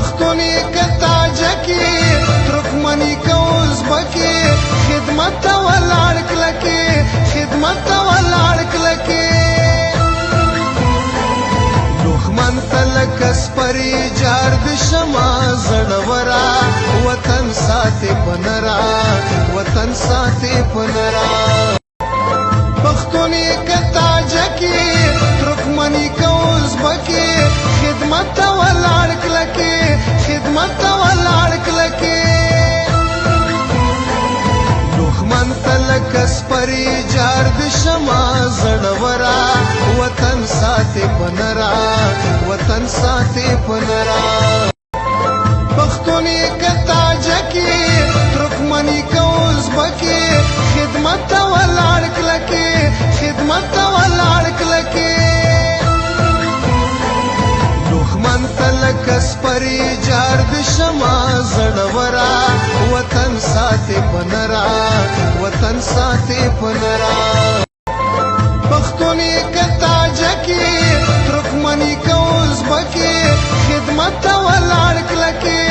پښتوني کتاجکی ترکمنی کو ازبکی خدمت ته ولاړ کلکی خدمت ته ولاړ کلکی دښمن ته لکه سپری جار د شمع زړورا وطن ساتي پنرا وطن ساتي پنرا پښتوني کتاجکی ترکمنی کو ازبکی خدمت ته ولاړ کلکی خدمت ته ولاړ کلکی دښمن ته لکه سپری جار د شمع زړورا وطن ساتي پنرا وطن ساتي پنرا پښتوني کتاجکی ترکمنی کو ازبکی خدمت ته ولاړ کلکی خدمت ته ولاړ کلکی دښمن ته لکه سپری جار د شمع زړورا وطن ساتي پنرا وطن ساتي پنرا پښتوني کتاجکی ترکمنی کو ازبکی خدمت ته ولاړ کلکی